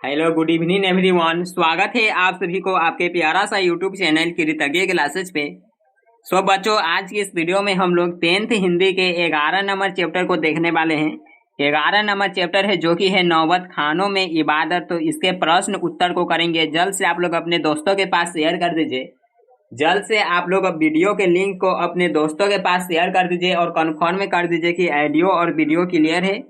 Hello good evening everyone. स्वागत है आप सभी को आपके प्यारा सा यूट्यूब चैनल कृतज्ञ क्लासेस पे। सो बच्चों, आज की इस वीडियो में हम लोग 10th हिंदी के 11 नंबर चैप्टर को देखने वाले हैं। 11 नंबर चैप्टर है जो कि है नौबत खानों में इबादत। तो इसके प्रश्न उत्तर को करेंगे। जल्द से आप लोग अपने दोस्तों के पास शेयर कर दीजिए। जल्द से आप लोग अब वीडियो के लिंक को अपने दोस्तों के पास शेयर कर दीजिए और कन्फर्म कर दीजिए कि ऑडियो और वीडियो क्लियर है।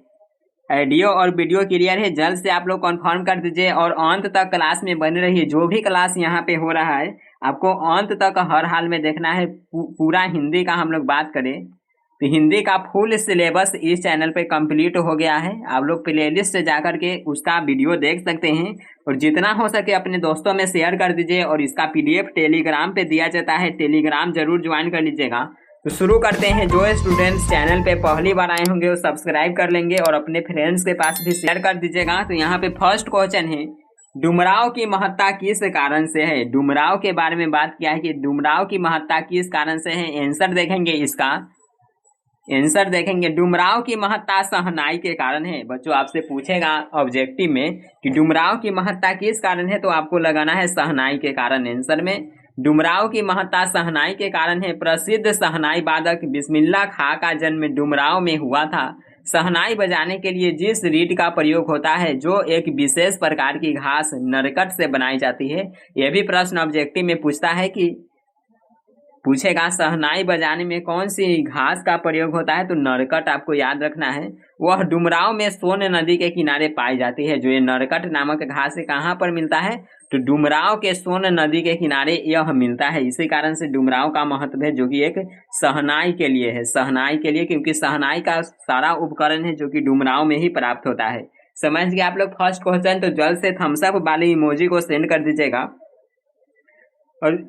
ऑडियो और वीडियो क्लियर है। जल्द से आप लोग कंफर्म कर दीजिए और अंत तक क्लास में बने रहिए। जो भी क्लास यहाँ पे हो रहा है आपको अंत तक हर हाल में देखना है। पूरा हिंदी का हम लोग बात करें तो हिंदी का फुल सिलेबस इस चैनल पे कंप्लीट हो गया है। आप लोग प्लेलिस्ट से जाकर के उसका वीडियो देख सकते हैं और जितना हो सके अपने दोस्तों में शेयर कर दीजिए। और इसका पीडीएफ टेलीग्राम पे दिया जाता है, टेलीग्राम जरूर ज्वाइन कर लीजिएगा। तो शुरू करते हैं। जो स्टूडेंट्स चैनल पे पहली बार आए होंगे वो सब्सक्राइब कर लेंगे और अपने फ्रेंड्स के पास भी शेयर कर दीजिएगा। तो यहाँ पे फर्स्ट क्वेश्चन है, डुमराव की महत्ता किस कारण से है। डुमराव के बारे में बात किया है कि डुमराव की महत्ता किस कारण से है। आंसर देखेंगे इसका। आंसर देखेंगे डुमराव की महत्ता सहनाई के कारण है। बच्चों आपसे पूछेगा ऑब्जेक्टिव में कि डुमराव की महत्ता किस कारण है, तो आपको लगाना है सहनाई के कारण। आंसर में डुमराव की महत्ता सहनाई के कारण है। प्रसिद्ध सहनाई वादक बिस्मिल्लाह खां का जन्म डुमराव में हुआ था। सहनाई बजाने के लिए जिस रीड का प्रयोग होता है जो एक विशेष प्रकार की घास नरकट से बनाई जाती है। यह भी प्रश्न ऑब्जेक्टिव में पूछेगा सहनाई बजाने में कौन सी घास का प्रयोग होता है, तो नरकट आपको याद रखना है। वह डुमराव में सोन नदी के किनारे पाई जाती है। जो ये नरकट नामक घास है कहाँ पर मिलता है, तो डुमराव के सोन नदी के किनारे यह मिलता है। इसी कारण से डुमराव का महत्व है जो कि एक सहनाई के लिए है। सहनाई के लिए, क्योंकि सहनाई का सारा उपकरण है जो कि डुमराव में ही प्राप्त होता है। समझ गए आप लोग फर्स्ट क्वेश्चन। तो जल्द से थम्स अप वाली इमोजी को सेंड कर दीजिएगा। और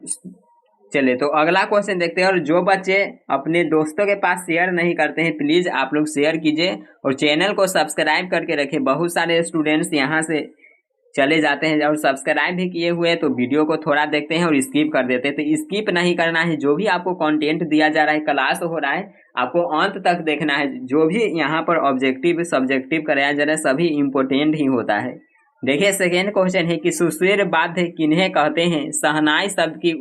चलिए तो अगला क्वेश्चन देखते हैं। और जो बच्चे अपने दोस्तों के पास शेयर नहीं करते हैं प्लीज आप लोग शेयर कीजिए और चैनल को सब्सक्राइब करके रखें। बहुत सारे स्टूडेंट्स यहाँ से चले जाते हैं और सब्सक्राइब भी किए हुए तो वीडियो को थोड़ा देखते हैं और स्किप कर देते हैं। तो स्किप नहीं करना है। जो भी आपको कंटेंट दिया जा रहा है, क्लास हो रहा है, आपको अंत तक देखना है। जो भी यहाँ पर ऑब्जेक्टिव सब्जेक्टिव कराया जा रहा है सभी इंपोर्टेंट ही होता है। देखिए सेकेंड क्वेश्चन है कि सुस्वीर बाध्य किन्हें कहते हैं। सहनाई शब्द की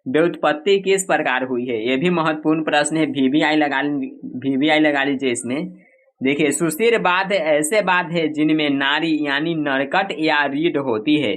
व्युत्पत्ति किस प्रकार हुई है। यह भी महत्वपूर्ण प्रश्न है। वीवीआई लगा लीजिए इसमें। देखिए सुस्वीर बाध्य ऐसे बाध्य है जिनमें नारी यानी नरकट या रीड होती है,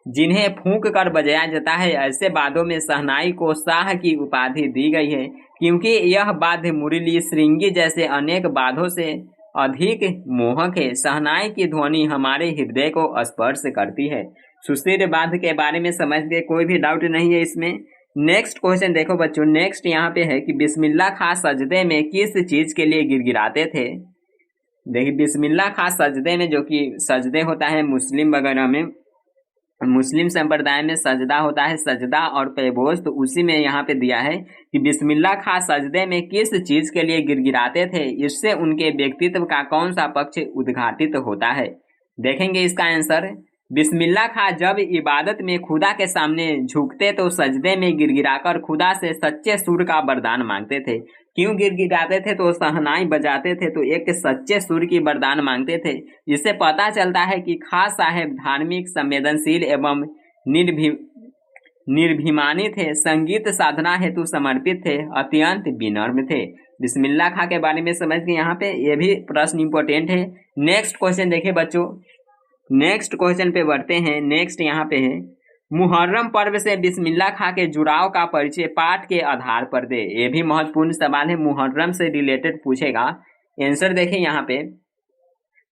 जिन्हें फूंक कर बजाया जाता है। ऐसे बादों में सहनाई को शाह की उपाधि दी गई है क्योंकि यह बाध्य मुरली श्रृंगी जैसे अनेक बाधों से अधिक मोहक है। सहनाई की ध्वनि हमारे हृदय को स्पर्श करती है। सुस्वीर बाध्य के बारे में समझ के कोई भी डाउट नहीं है इसमें। नेक्स्ट क्वेश्चन देखो बच्चों। नेक्स्ट यहाँ पे है कि बिस्मिल्लाह खां सजदे में किस चीज के लिए गिड़गिड़ाते थे। देखिए बिस्मिल्लाह खां सजदे में, जो कि सजदे होता है मुस्लिम वगैरह में, मुस्लिम संप्रदाय में सजदा होता है, सजदा और पैबोज। तो उसी में यहाँ पे दिया है कि बिस्मिल्लाह खां सजदे में किस चीज के लिए गिड़गिड़ाते थे। इससे उनके व्यक्तित्व का कौन सा पक्ष उद्घाटित होता है। देखेंगे इसका आंसर। बिस्मिल्लाह खां जब इबादत में खुदा के सामने झुकते तो सजदे में गिड़गिड़ाकर खुदा से सच्चे सुर का वरदान मांगते थे। क्यों गिड़गिड़ाते थे, तो सहनाई बजाते थे तो एक सच्चे सुर की वरदान मांगते थे। जिससे पता चलता है कि खां साहेब धार्मिक, संवेदनशील एवं निर्भिमानी थे, संगीत साधना हेतु समर्पित थे, अत्यंत विनम्र थे। बिस्मिल्लाह खां के बारे में समझ के यहाँ पे ये भी प्रश्न इंपॉर्टेंट है। नेक्स्ट क्वेश्चन देखिए बच्चों। नेक्स्ट क्वेश्चन पे बढ़ते हैं। नेक्स्ट यहाँ पे है मुहर्रम पर्व से बिस्मिल्लाह खां के जुड़ाव का परिचय पाठ के आधार पर दे। ये भी महत्वपूर्ण सवाल है, मुहर्रम से रिलेटेड पूछेगा। आंसर देखें यहाँ पे।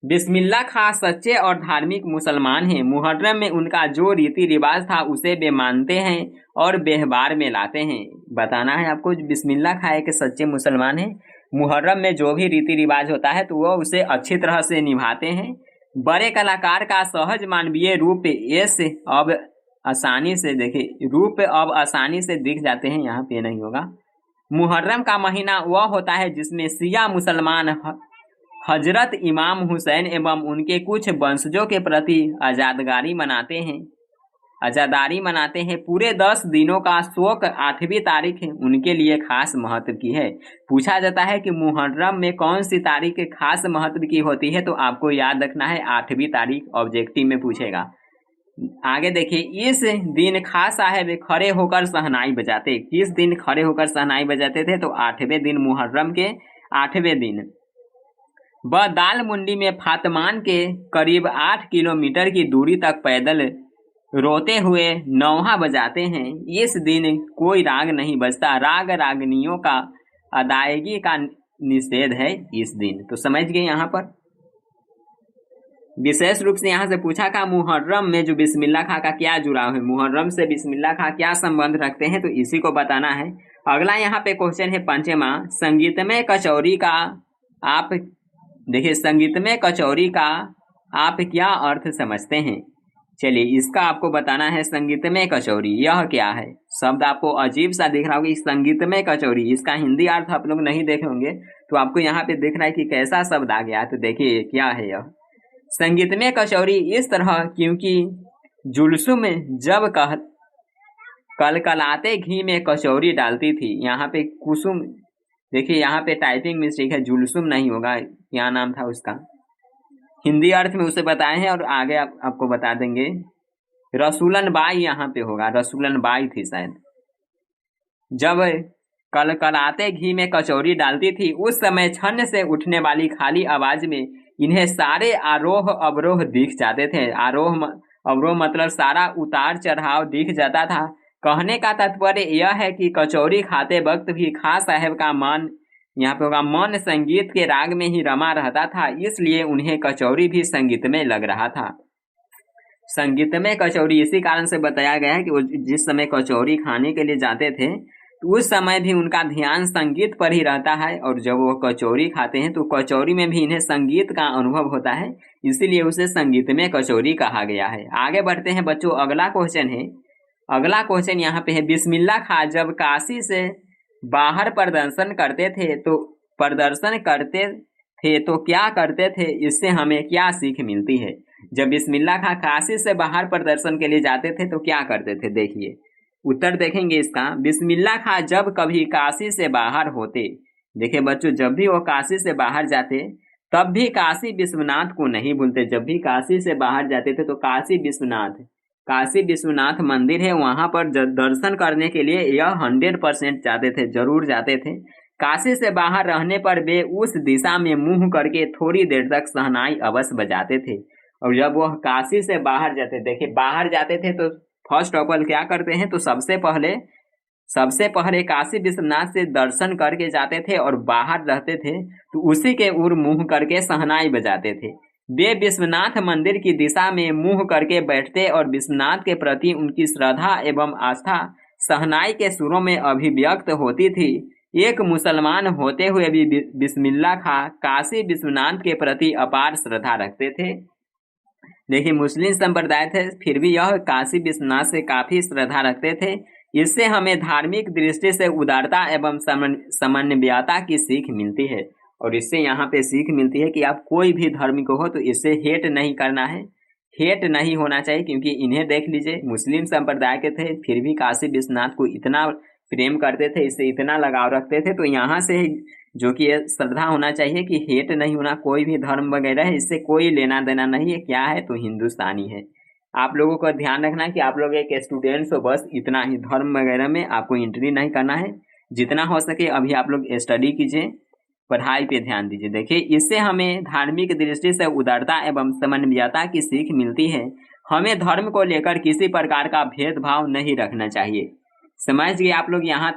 बिस्मिल्लाह खां सच्चे और धार्मिक मुसलमान हैं। मुहर्रम में उनका जो रीति रिवाज था उसे वे मानते हैं और व्यवहार में लाते हैं। बताना है आपको बिस्मिल्लाह खां एक सच्चे मुसलमान हैं। मुहर्रम में जो भी रीति रिवाज होता है तो वह उसे अच्छी तरह से निभाते हैं। बड़े कलाकार का सहज मानवीय रूप अब आसानी से, देखिए रूप अब आसानी से दिख जाते हैं। यहाँ पे नहीं होगा। मुहर्रम का महीना वह होता है जिसमें शिया मुसलमान हजरत इमाम हुसैन एवं उनके कुछ वंशजों के प्रति आजादगारी मनाते हैं। अजादारी मनाते हैं। पूरे 10 दिनों का शोक 8वीं तारीख उनके लिए खास महत्व की है। पूछा जाता है कि मुहर्रम में कौन सी तारीख खास महत्व की होती है, तो आपको याद रखना है 8वीं तारीख, ऑब्जेक्टिव में पूछेगा। आगे देखिए, इस दिन खास साहब खड़े होकर शहनाई बजाते। किस दिन खड़े होकर शहनाई बजाते थे, तो 8वें दिन, मुहर्रम के 8वें दिन। वह दाल मुंडी में फातमान के करीब 8 किलोमीटर की दूरी तक पैदल रोते हुए नौहा बजाते हैं। इस दिन कोई राग नहीं बजता, राग रागनियों का अदायगी का निषेध है इस दिन। तो समझ गए। यहाँ पर विशेष रूप से यहाँ से पूछा का मुहर्रम में जो बिस्मिल्लाह खां का क्या जुड़ाव है, मुहर्रम से बिस्मिल्लाह खां क्या संबंध रखते हैं, तो इसी को बताना है। अगला यहाँ पे क्वेश्चन है 5वां, संगीतमय कचौरी का आप देखिए, संगीतमय कचौरी का आप क्या अर्थ समझते हैं। चलिए, इसका आपको बताना है। संगीतमय कचौरी यह क्या है। शब्द आपको अजीब सा दिख रहा होगा, संगीतमय कचौरी, इसका हिंदी अर्थ आप लोग नहीं देखे होंगे, तो आपको यहाँ पे दिख रहा है कि कैसा शब्द आ गया। तो देखिए क्या है यह संगीतमय कचौरी। इस तरह क्योंकि जुलसुम जब कलकलाते घी में कचौरी डालती थी। यहाँ पे कुसुम, देखिए यहाँ पे टाइपिंग मिस्टेक है, जुलसुम नहीं होगा, क्या नाम था उसका, हिंदी अर्थ में उसे बताए हैं और आगे आपको बता देंगे। रसूलन बाई यहाँ पे होगा, रसूलन बाई थी शायद। जब कलकलाते घी में कचौरी डालती थी, उस समय छन्न से उठने वाली खाली आवाज में इन्हें सारे आरोह अवरोह दिख जाते थे। आरोह अवरोह मतलब सारा उतार चढ़ाव दिख जाता था। कहने का तात्पर्य यह है कि कचौरी खाते वक्त भी खां साहब का मन, यहाँ पे होगा, मन संगीत के राग में ही रमा रहता था, इसलिए उन्हें कचौरी भी संगीतमय लग रहा था। संगीतमय कचौरी इसी कारण से बताया गया है कि वो जिस समय कचौरी खाने के लिए जाते थे, तो उस समय भी उनका ध्यान संगीत पर ही रहता है, और जब वो कचौरी खाते हैं तो कचौरी में भी इन्हें संगीत का अनुभव होता है, इसीलिए उसे संगीतमय कचौरी कहा गया है। आगे बढ़ते हैं बच्चों, अगला क्वेश्चन है। अगला क्वेश्चन यहाँ पे है, बिस्मिल्लाह खां जब काशी से बाहर प्रदर्शन करते थे तो क्या करते थे, इससे हमें क्या सीख मिलती है। जब बिस्मिल्लाह खां काशी से बाहर प्रदर्शन के लिए जाते थे तो क्या करते थे, देखिए उत्तर देखेंगे इसका। बिस्मिल्लाह खां जब कभी काशी से बाहर होते, देखिए बच्चों, जब भी वो काशी से बाहर जाते तब भी काशी विश्वनाथ को नहीं भूलते। जब भी काशी से बाहर जाते थे तो काशी विश्वनाथ मंदिर है, वहां पर दर्शन करने के लिए यह 100% जाते थे, जरूर जाते थे। काशी से बाहर रहने पर वे उस दिशा में मुंह करके थोड़ी देर तक शहनाई अवश्य बजाते थे। और जब वह काशी से बाहर जाते, देखिए बाहर जाते थे तो फर्स्ट ऑफ ऑल क्या करते हैं, तो सबसे पहले काशी विश्वनाथ से दर्शन करके जाते थे, और बाहर रहते थे तो उसी के उर मुंह करके शहनाई बजाते थे। वे विश्वनाथ मंदिर की दिशा में मुंह करके बैठते और विश्वनाथ के प्रति उनकी श्रद्धा एवं आस्था शहनाई के सुरों में अभिव्यक्त होती थी। एक मुसलमान होते हुए भी बिस्मिल्लाह खां काशी विश्वनाथ के प्रति अपार श्रद्धा रखते थे। देखिए मुस्लिम संप्रदाय थे, फिर भी यह काशी विश्वनाथ से काफी श्रद्धा रखते थे। इससे हमें धार्मिक दृष्टि से उदारता एवं समन्वयता की सीख मिलती है। और इससे यहाँ पे सीख मिलती है कि आप कोई भी धर्म को हो तो इससे हेट नहीं करना है, हेट नहीं होना चाहिए। क्योंकि इन्हें देख लीजिए, मुस्लिम संप्रदाय के थे, फिर भी काशी विश्वनाथ को इतना प्रेम करते थे, इससे इतना लगाव रखते थे। तो यहाँ से जो कि श्रद्धा होना चाहिए कि हेट नहीं होना, कोई भी धर्म वगैरह है इससे कोई लेना देना नहीं है, क्या है तो हिंदुस्तानी है। आप लोगों को ध्यान रखना है कि आप लोग एक स्टूडेंट्स हो, बस इतना ही, धर्म वगैरह में आपको एंट्री नहीं करना है। जितना हो सके अभी आप लोग स्टडी कीजिए, पढ़ाई पे ध्यान दीजिए। देखिए इससे हमें धार्मिक दृष्टि से उदारता एवं समन्वयता की सीख मिलती है। हमें धर्म को लेकर किसी प्रकार का भेदभाव नहीं रखना चाहिए। समझ गए आप लोग? यहाँ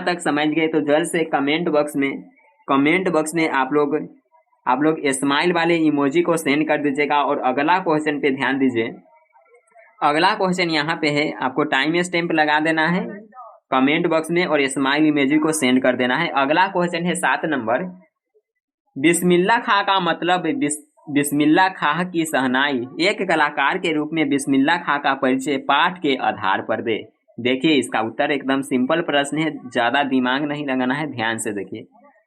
तक समझ गए तो जल्द से कमेंट बॉक्स में आप लोग स्माइल वाले इमोजी को सेंड कर दीजिएगा। और अगला क्वेश्चन पे ध्यान दीजिए। अगला क्वेश्चन यहाँ पे है, आपको टाइम स्टैम्प लगा देना है कमेंट बॉक्स में और स्माइल इमोजी को सेंड कर देना है। अगला क्वेश्चन है 7 नंबर, बिस्मिल्लाह खां का मतलब बिस्मिल्लाह खां की शहनाई। एक कलाकार के रूप में बिस्मिल्लाह खां का परिचय पाठ के आधार पर दे। देखिए इसका उत्तर एकदम सिंपल प्रश्न है, ज्यादा दिमाग नहीं लगाना है, ध्यान से देखिए।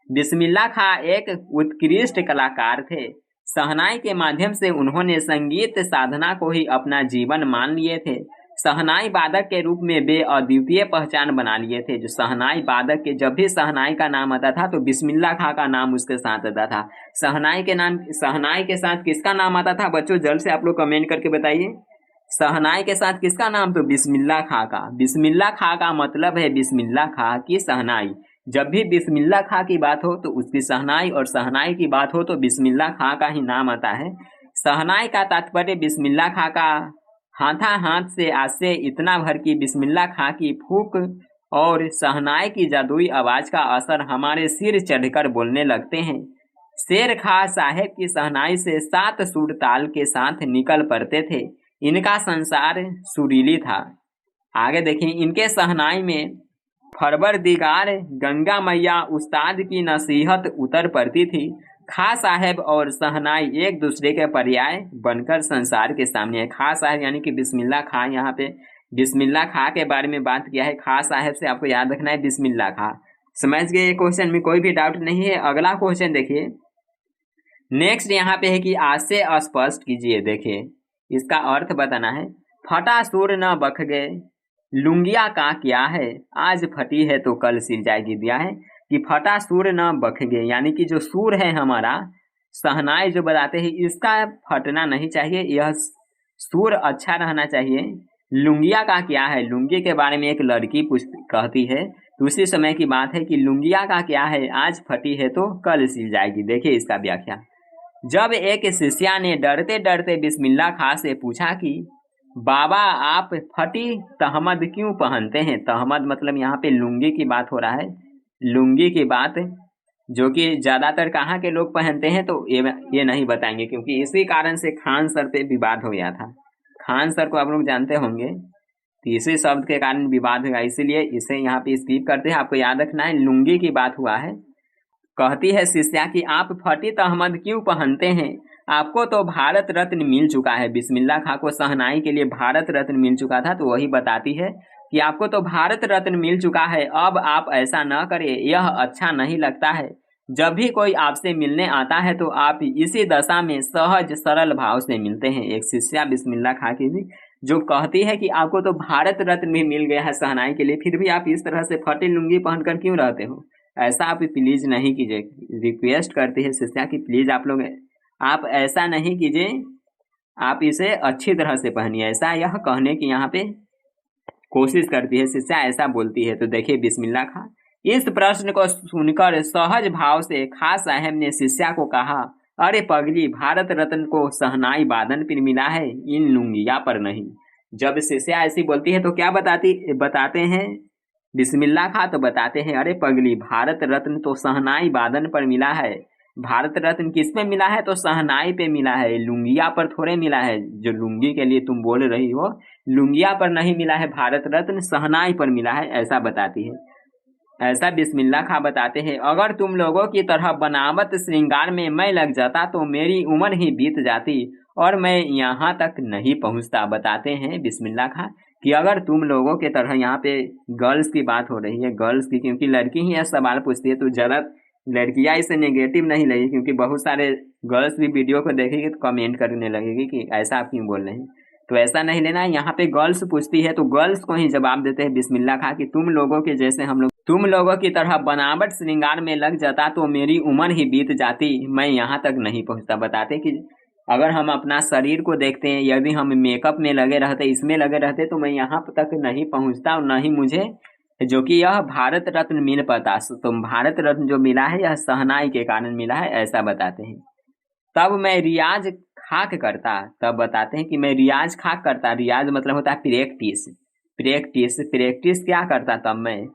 बिस्मिल्लाह खां एक उत्कृष्ट कलाकार थे। शहनाई के माध्यम से उन्होंने संगीत साधना को ही अपना जीवन मान लिए थे। शहनाई वादक के रूप में वे अद्वितीय पहचान बना लिए थे। जो शहनाई वादक के जब भी शहनाई का नाम आता था तो बिस्मिल्लाह खां का नाम उसके साथ आता था। शहनाई के साथ किसका नाम आता था बच्चों, जल्द से आप लोग कमेंट करके बताइए। शहनाई के साथ किसका नाम, तो बिस्मिल्लाह खां का। बिस्मिल्लाह खां का मतलब है बिस्मिल्लाह खां की शहनाई। जब भी बिस्मिल्लाह खां की बात हो तो उसकी शहनाई, और शहनाई की बात हो तो बिस्मिल्लाह खां का ही नाम आता है। शहनाई का तात्पर्य बिस्मिल्लाह खां का हाथा हाथ से आज से इतना भर की बिस्मिल्लाह खां की फूंक और शहनाई की जादुई आवाज का असर हमारे सिर चढ़कर बोलने लगते हैं। शेर खां साहेब की शहनाई से 7 सुर ताल के साथ निकल पड़ते थे। इनका संसार सुरीली था। आगे देखिए, इनके शहनाई में फरवरदिगार गंगा मैया उस्ताद की नसीहत उतर पड़ती थी। खां साहेब और शहनाई एक दूसरे के पर्याय बनकर संसार के सामने है। खां साहेब यानी कि बिस्मिल्लाह खां, यहाँ पे बिस्मिल्लाह खां के बारे में बात किया है। खां साहेब से आपको याद रखना है बिस्मिल्लाह खां। समझ गए क्वेश्चन में, कोई भी डाउट नहीं है। अगला क्वेश्चन देखिए, नेक्स्ट यहाँ पे है कि आज से स्पष्ट कीजिए। देखिए इसका अर्थ बताना है। फटा सूर न बख गए, लुंगिया का क्या है, आज फटी है तो कल सिल जाएगी। दिया है कि फटा सूर न बख गए, यानी कि जो सूर है हमारा शहनाई जो बताते हैं इसका फटना नहीं चाहिए, यह सूर अच्छा रहना चाहिए। लुंगिया का क्या है, लुंगी के बारे में एक लड़की कहती है। तो उसी समय की बात है कि लुंगिया का क्या है, आज फटी है तो कल सिल जाएगी। देखिए इसका व्याख्या। जब एक शिष्या ने डरते डरते बिस्मिल्लाह खां से पूछा कि बाबा आप फटी तहमद क्यों पहनते हैं। तहमद मतलब यहाँ पे लुंगी की बात हो रहा है, लुंगी की बात, जो कि ज़्यादातर कहाँ के लोग पहनते हैं तो ये नहीं बताएंगे, क्योंकि इसी कारण से खान सर पे विवाद हो गया था। खान सर को आप लोग जानते होंगे, तीसरे शब्द के कारण विवाद हुआ, इसीलिए इसे यहाँ पे स्किप करते हैं। आपको याद रखना है लुंगी की बात हुआ है। कहती है शिष्या कि आप फटी तहमद क्यों पहनते हैं, आपको तो भारत रत्न मिल चुका है। बिस्मिल्लाह खां को शहनाई के लिए भारत रत्न मिल चुका था, तो वही बताती है कि आपको तो भारत रत्न मिल चुका है, अब आप ऐसा न करिए, यह अच्छा नहीं लगता है। जब भी कोई आपसे मिलने आता है तो आप इसी दशा में सहज सरल भाव से मिलते हैं। एक शिष्या बिस्मिल्लाह खां की भी जो कहती है कि आपको तो भारत रत्न भी मिल गया है शहनाई के लिए, फिर भी आप इस तरह से फटी लुंगी पहनकर क्यों रहते हो। ऐसा आप प्लीज नहीं कीजिए। रिक्वेस्ट करती है शिष्या की प्लीज आप ऐसा नहीं कीजिए, आप इसे अच्छी तरह से पहनिए। ऐसा यह कहने की यहाँ पे कोशिश करती है शिष्या, ऐसा बोलती है। तो देखिए बिस्मिल्लाह खां। इस प्रश्न को सुनकर सहज भाव से खां साहब ने शिष्या को कहा, अरे पगली, भारत रत्न को शहनाई बादन पर मिला है, इन लुंगिया पर नहीं। जब शिष्या ऐसी बोलती है तो क्या बताते हैं बिस्मिल्लाह खां, तो बताते हैं अरे पगली, भारत रत्न तो शहनाई बादन पर मिला है। भारत रत्न किस पे मिला है, तो शहनाई पे मिला है, लुंगिया पर थोड़े मिला है। जो लुंगी के लिए तुम बोल रही हो, लुंगिया पर नहीं मिला है भारत रत्न, शहनाई पर मिला है, ऐसा बताती है। ऐसा बिस्मिल्लाह खां बताते हैं। अगर तुम लोगों की तरह बनावट श्रृंगार में मैं लग जाता तो मेरी उम्र ही बीत जाती और मैं यहाँ तक नहीं पहुँचता। बताते हैं बिस्मिल्लाह खां कि अगर तुम लोगों के तरह, यहाँ पे गर्ल्स की बात हो रही है, गर्ल्स की, क्योंकि लड़की ही यह सवाल पूछती है तो ज़्यादा लड़कियां इसे नेगेटिव नहीं लगी, क्योंकि बहुत सारे गर्ल्स भी वीडियो को देखेगी तो कमेंट करने लगेगी कि ऐसा आप क्यों बोल रहे हैं। तो ऐसा नहीं लेना है। यहाँ पे गर्ल्स पूछती है तो गर्ल्स को ही जवाब देते हैं बिस्मिल्लाह खां कि तुम लोगों के जैसे हम लोग, तुम लोगों की तरह बनावट श्रृंगार में लग जाता तो मेरी उम्र ही बीत जाती, मैं यहाँ तक नहीं पहुँचता। बताते कि अगर हम अपना शरीर को देखते हैं, यदि हम मेकअप में लगे रहते, इसमें लगे रहते, तो मैं यहाँ तक नहीं पहुँचता और न ही मुझे जो कि यह भारत रत्न मिल पाता। तो भारत रत्न जो मिला है यह शहनाई के कारण मिला है, ऐसा बताते हैं। तब मैं रियाज खाक करता, तब बताते हैं कि मैं रियाज खाक करता। रियाज मतलब होता है प्रैक्टिस, प्रैक्टिस क्या करता तब मैं।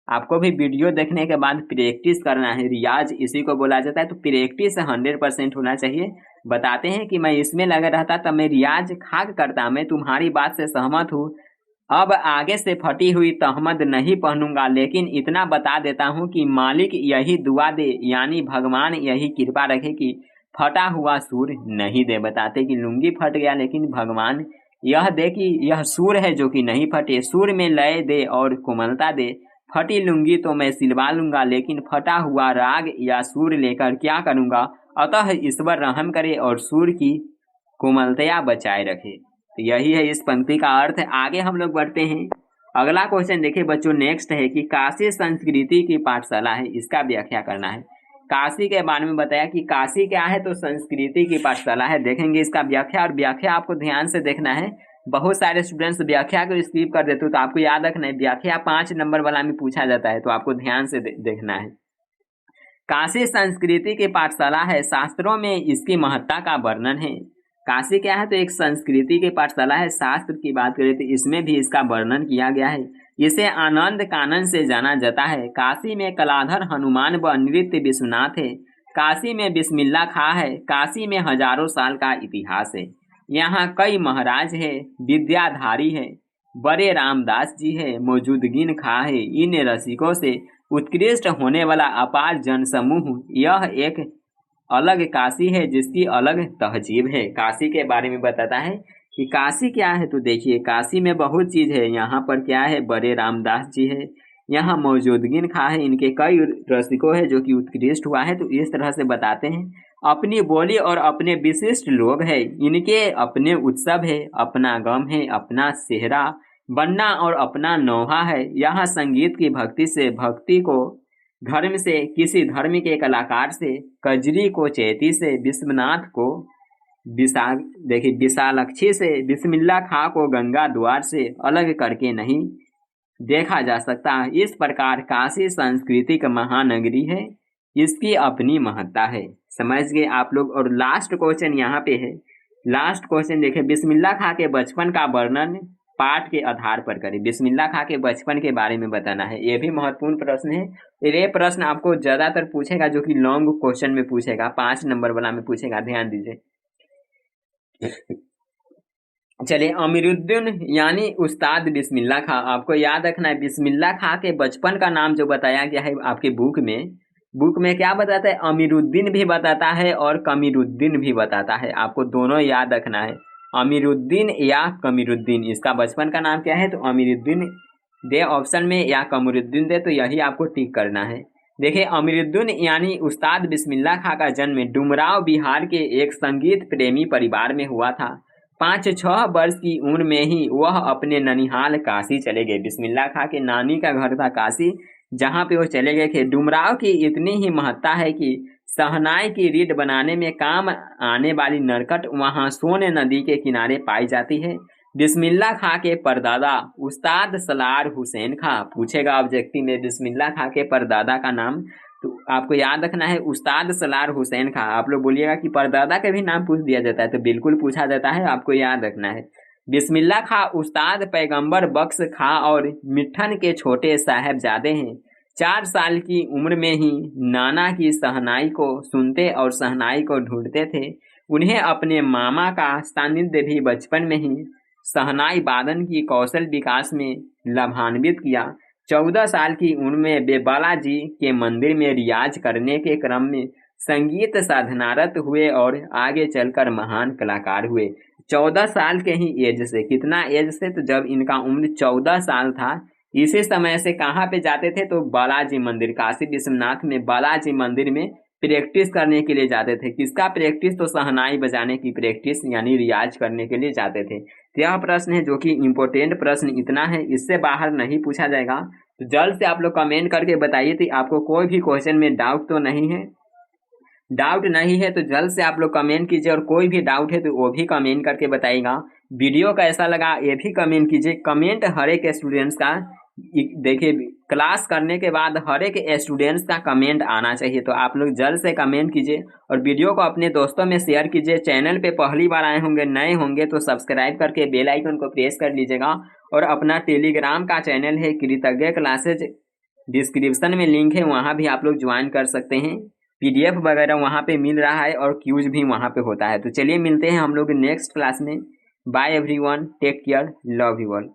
आपको भी वीडियो देखने के बाद प्रैक्टिस करना है, रियाज इसी को बोला जाता है। तो प्रैक्टिस 100% होना चाहिए। बताते हैं कि मैं इसमें लगा रहता तब मैं रियाज खाक करता। मैं तुम्हारी बात से सहमत हूँ, अब आगे से फटी हुई तहमद नहीं पहनूंगा, लेकिन इतना बता देता हूँ कि मालिक यही दुआ दे, यानी भगवान यही कृपा रखे कि फटा हुआ सूर नहीं दे। बताते कि लुंगी फट गया, लेकिन भगवान यह दे कि यह सूर है जो कि नहीं फटे, सूर में लय दे और कोमलता दे। फटी लुंगी तो मैं सिलवा लूंगा, लेकिन फटा हुआ राग या सूर लेकर क्या करूंगा। अतः ईश्वर रहम करे और सूर की कोमलता बचाए रखे। तो यही है इस पंक्ति का अर्थ। आगे हम लोग बढ़ते हैं। अगला क्वेश्चन देखिए बच्चों, नेक्स्ट है कि काशी संस्कृति की पाठशाला है, इसका व्याख्या करना है। काशी के बारे में बताया कि काशी क्या है, तो संस्कृति की पाठशाला है। देखेंगे इसका व्याख्या, और व्याख्या आपको ध्यान से देखना है। बहुत सारे स्टूडेंट्स व्याख्या को स्किप कर देते हो, तो आपको याद रखना है व्याख्या 5 नंबर वाला में पूछा जाता है, तो आपको ध्यान से देखना है। काशी संस्कृति की पाठशाला है, शास्त्रों में इसकी महत्ता का वर्णन है। काशी क्या है, तो एक संस्कृति की पाठशाला है। शास्त्र की बात करें तो इसमें भी इसका वर्णन किया गया है। इसे आनंद कानन से जाना जाता है। काशी में कलाधर हनुमान व नृत्य विश्वनाथ है। काशी में बिस्मिल्ला खां है। काशी में हजारों साल का इतिहास है। यहाँ कई महाराज है, विद्याधारी है, बड़े रामदास जी है, मौजूदगीन खां है। इन रसिकों से उत्कृष्ट होने वाला अपार जनसमूह, यह एक अलग काशी है जिसकी अलग तहजीब है। काशी के बारे में बताता है कि काशी क्या है, तो देखिए काशी में बहुत चीज है। यहाँ पर क्या है, बड़े रामदास जी है, यहाँ मौजूदगीन खां है, इनके कई रसिकों है जो कि उत्कृष्ट हुआ है। तो इस तरह से बताते हैं। अपनी बोली और अपने विशिष्ट लोग है, इनके अपने उत्सव है, अपना गम है, अपना सेहरा बनना और अपना नौहा है। यहाँ संगीत की भक्ति से, भक्ति को धर्म से, किसी धर्म के कलाकार से, कजरी को चैती से, विश्वनाथ को विशालक्षी से, बिस्मिल्ला खां को गंगा द्वार से अलग करके नहीं देखा जा सकता। इस प्रकार काशी सांस्कृतिक महानगरी है, इसकी अपनी महत्ता है। समझ गए आप लोग। और लास्ट क्वेश्चन यहाँ पे है। लास्ट क्वेश्चन देखें, बिस्मिल्ला खां के बचपन का वर्णन पाठ के आधार पर करें। बिस्मिल्ला खां के बचपन के बारे में बताना है। ये भी महत्वपूर्ण प्रश्न है। ये प्रश्न आपको ज्यादातर पूछेगा, जो कि लॉन्ग क्वेश्चन में पूछेगा, 5 नंबर वाला में पूछेगा, ध्यान दीजिए। चलिए, अमीरुद्दीन यानी उस्ताद बिस्मिल्ला खां, आपको याद रखना है। बिस्मिल्ला खां के बचपन का नाम जो बताया गया है आपके बुक में क्या बताता है, अमीरुद्दीन भी बताता है और कमीरुद्दीन भी बताता है। आपको दोनों याद रखना है, अमीरुद्दीन या कमीरुद्दीन। इसका बचपन का नाम क्या है, तो अमीरुद्दीन दे ऑप्शन में, या कमरुद्दीन दे, तो यही आपको टिक करना है। देखिए, अमीरुद्दीन यानी उस्ताद बिस्मिल्ला खां का जन्म डुमराव बिहार के एक संगीत प्रेमी परिवार में हुआ था। 5-6 वर्ष की उम्र में ही वह अपने ननिहाल काशी चले गए। बिस्मिल्ला खां के नानी का घर था काशी, जहाँ पे वो चले गए थे। डुमराव की इतनी ही महत्ता है कि शहनाई की रीड बनाने में काम आने वाली नरकट वहाँ सोन नदी के किनारे पाई जाती है। बिस्मिल्ला खां के परदादा उस्ताद सलार हुसैन खां, पूछेगा ऑब्जेक्टिव में बिस्मिल्ला खां के परदादा का नाम, तो आपको याद रखना है उस्ताद सलार हुसैन खां। आप लोग बोलिएगा कि परदादा का भी नाम पूछ दिया जाता है, तो बिल्कुल पूछा जाता है, आपको याद रखना है। बिस्मिल्ला खां उस्ताद पैगंबर बख्श खां और मिठन के छोटे साहबजादे हैं। 4 साल की उम्र में ही नाना की शहनाई को सुनते और शहनाई को ढूंढते थे। उन्हें अपने मामा का सानिध्य भी बचपन में ही शहनाई वादन की कौशल विकास में लाभान्वित किया। 14 साल की उम्र में वे बालाजी के मंदिर में रियाज करने के क्रम में संगीत साधनारत हुए और आगे चलकर महान कलाकार हुए। 14 साल के ही एज से, कितना एज से, तो जब इनका उम्र 14 साल था, इसी समय से कहाँ पे जाते थे, तो बालाजी मंदिर, काशी विश्वनाथ में बालाजी मंदिर में प्रैक्टिस करने के लिए जाते थे। किसका प्रैक्टिस, तो शहनाई बजाने की प्रैक्टिस, यानी रियाज करने के लिए जाते थे। तो यह प्रश्न है जो कि इम्पोर्टेंट प्रश्न इतना है, इससे बाहर नहीं पूछा जाएगा। तो जल्द से आप लोग कमेंट करके बताइए कि आपको कोई भी क्वेश्चन में डाउट तो नहीं है। डाउट नहीं है तो जल्द से आप लोग कमेंट कीजिए, और कोई भी डाउट है तो वो भी कमेंट करके बताइएगा। वीडियो कैसा लगा ये भी कमेंट कीजिए। कमेंट हर एक स्टूडेंट्स का, देखिए क्लास करने के बाद हर एक स्टूडेंट्स का कमेंट आना चाहिए, तो आप लोग जल्द से कमेंट कीजिए और वीडियो को अपने दोस्तों में शेयर कीजिए। चैनल पे पहली बार आए होंगे, नए होंगे तो सब्सक्राइब करके बेल आइकन को प्रेस कर लीजिएगा। और अपना टेलीग्राम का चैनल है कृतज्ञ क्लासेज, डिस्क्रिप्शन में लिंक है, वहाँ भी आप लोग ज्वाइन कर सकते हैं। PDF वगैरह वहाँ पे मिल रहा है और क्यूज भी वहाँ पे होता है। तो चलिए मिलते हैं हम लोग नेक्स्ट क्लास में। Bye everyone, take care, love you all.